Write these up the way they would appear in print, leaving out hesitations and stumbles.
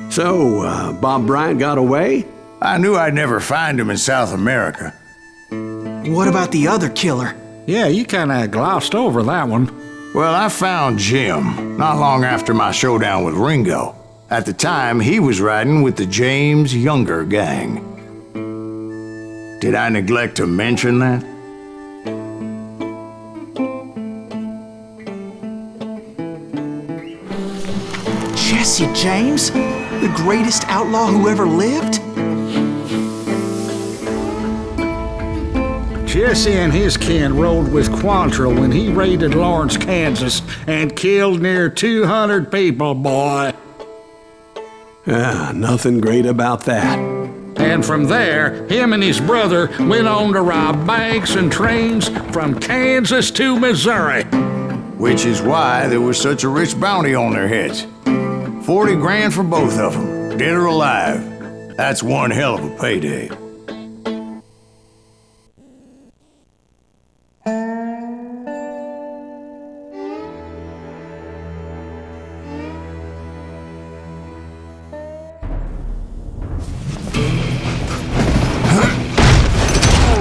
So, Bob Bryant got away? I knew I'd never find him in South America. What about the other killer? Yeah, you kinda glossed over that one. Well, I found Jim not long after my showdown with Ringo. At the time, he was riding with the James Younger gang. Did I neglect to mention that? Jesse James? The greatest outlaw who ever lived? Jesse and his kin rode with Quantrill when he raided Lawrence, Kansas, and killed near 200 people, boy. Nothing great about that. And from there, him and his brother went on to rob banks and trains from Kansas to Missouri. Which is why there was such a rich bounty on their heads. 40 grand for both of them, dead or alive. That's one hell of a payday.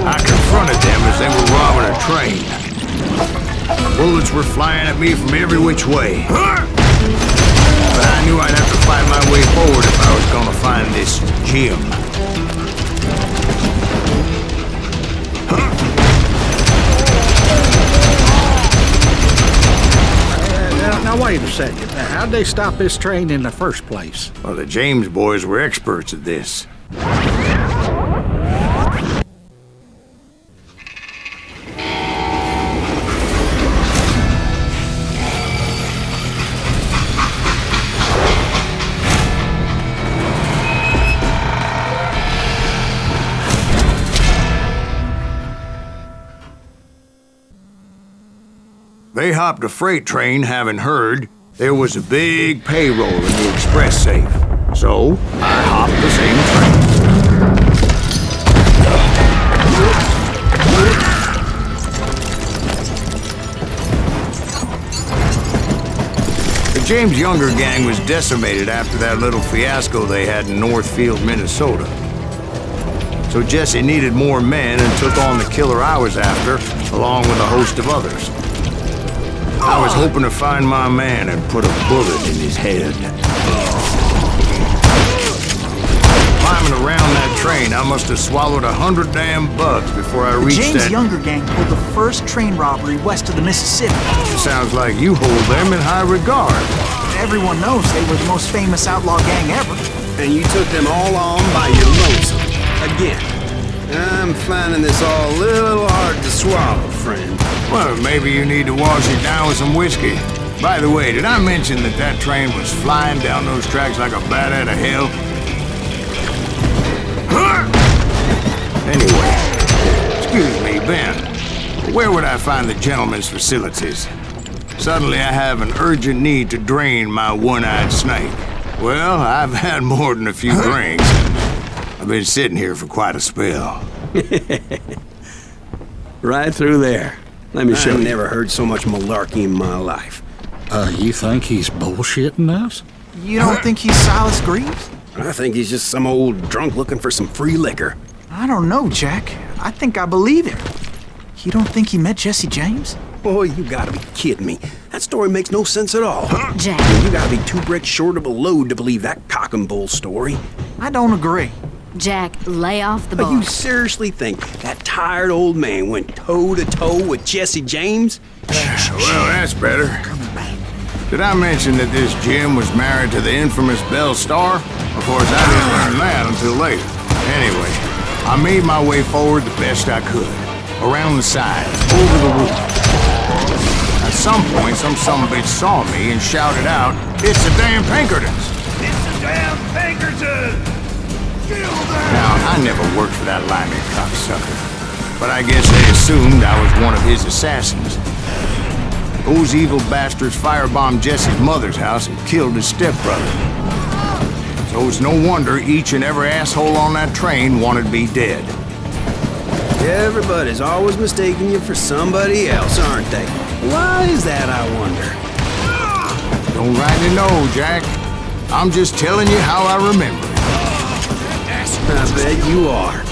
I confronted them as they were robbing a train. Bullets were flying at me from every which way. But I knew I'd have to find my way forward if I was gonna find this Jim. Now wait a second. How'd they stop this train in the first place? Well, the James boys were experts at this. They hopped a freight train having heard there was a big payroll in the express safe. So, I hopped the same train. The James Younger gang was decimated after that little fiasco they had in Northfield, Minnesota. So Jesse needed more men and took on the killer I was after, along with a host of others. I was hoping to find my man and put a bullet in his head. Climbing around that train, I must have swallowed 100 damn bugs before I reached that... The James Younger gang pulled the first train robbery west of the Mississippi. Sounds like you hold them in high regard. Everyone knows they were the most famous outlaw gang ever. And you took them all on by your lonesome. Again. I'm finding this all a little hard to swallow, friend. Well, maybe you need to wash it down with some whiskey. By the way, did I mention that that train was flying down those tracks like a bat out of hell? Anyway, excuse me, Ben. Where would I find the gentleman's facilities? Suddenly I have an urgent need to drain my one-eyed snake. Well, I've had more than a few drinks, and I've been sitting here for quite a spell. Right through there. Let me show you. I've never heard so much malarkey in my life. You think he's bullshitting us? You don't think he's Silas Greaves? I think he's just some old drunk looking for some free liquor. I don't know, Jack. I think I believe him. You don't think he met Jesse James? Boy, you gotta be kidding me. That story makes no sense at all. Jack. You gotta be two bricks short of a load to believe that cock and bull story. I don't agree. Jack, lay off the But ball. you seriously think that tired old man went toe-to-toe with Jesse James? Well, that's better. Did I mention that this Jim was married to the infamous Belle Starr? Of course, I didn't learn that until later. Anyway, I made my way forward the best I could. Around the sides, over the roof. At some point, some sumbitch saw me and shouted out, "It's the damn Pinkertons!" It's the damn Pinkertons! Now, I never worked for that limey cocksucker, but I guess they assumed I was one of his assassins. Those evil bastards firebombed Jesse's mother's house and killed his stepbrother. So it's no wonder each and every asshole on that train wanted me dead. Everybody's always mistaking you for somebody else, aren't they? Why is that, I wonder? Don't rightly know, Jack. I'm just telling you how I remember it. I bet you are.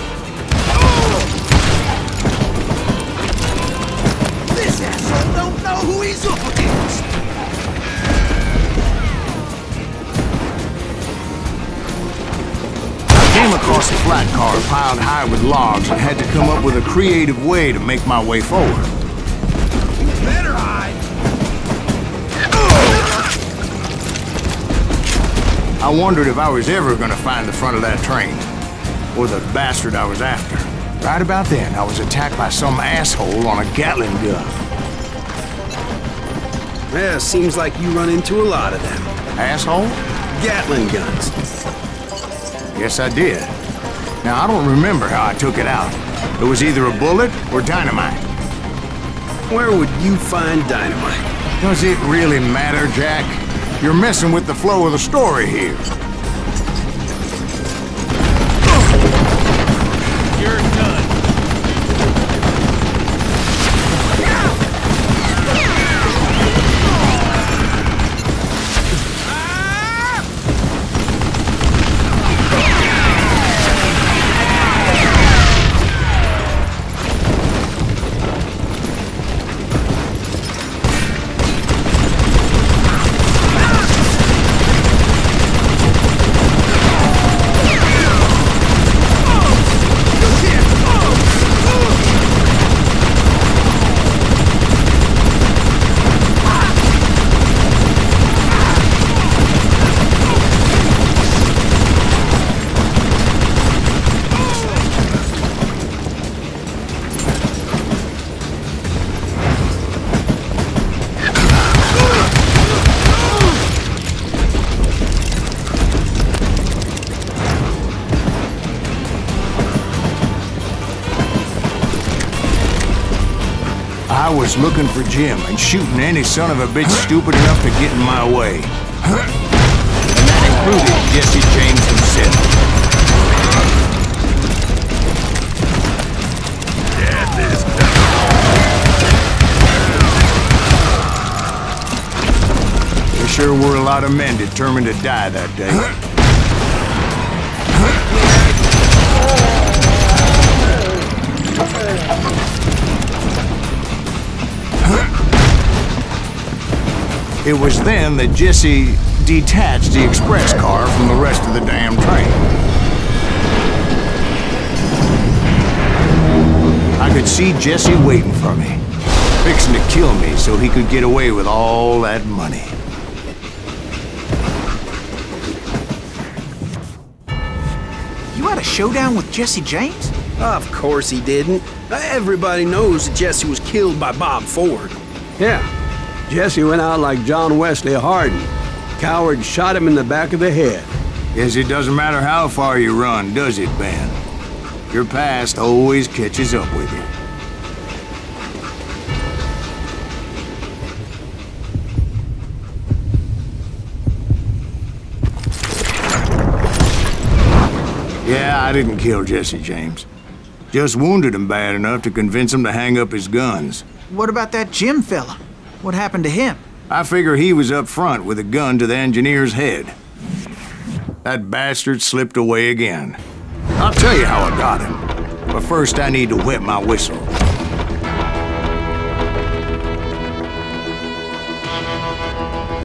This asshole don't know who he's up against. I came across a flat car piled high with logs and had to come up with a creative way to make my way forward. Better hide. I wondered if I was ever gonna find the front of that train, or the bastard I was after. Right about then, I was attacked by some asshole on a Gatling gun. Yeah, seems like you run into a lot of them. Asshole? Gatling guns. Yes, I did. Now, I don't remember how I took it out. It was either a bullet or dynamite. Where would you find dynamite? Does it really matter, Jack? You're messing with the flow of the story here. You're done. I was looking for Jim and shooting any son of a bitch stupid enough to get in my way. And that included Jesse James himself. There sure were a lot of men determined to die that day. It was then that Jesse detached the express car from the rest of the damn train. I could see Jesse waiting for me, fixing to kill me so he could get away with all that money. You had a showdown with Jesse James? Of course he didn't. Everybody knows that Jesse was killed by Bob Ford. Yeah. Jesse went out like John Wesley Hardin. Coward shot him in the back of the head. Guess it doesn't matter how far you run, does it, Ben? Your past always catches up with you. Yeah, I didn't kill Jesse James. Just wounded him bad enough to convince him to hang up his guns. What about that Jim fella? What happened to him? I figure he was up front with a gun to the engineer's head. That bastard slipped away again. I'll tell you how I got him. But first I need to wet my whistle.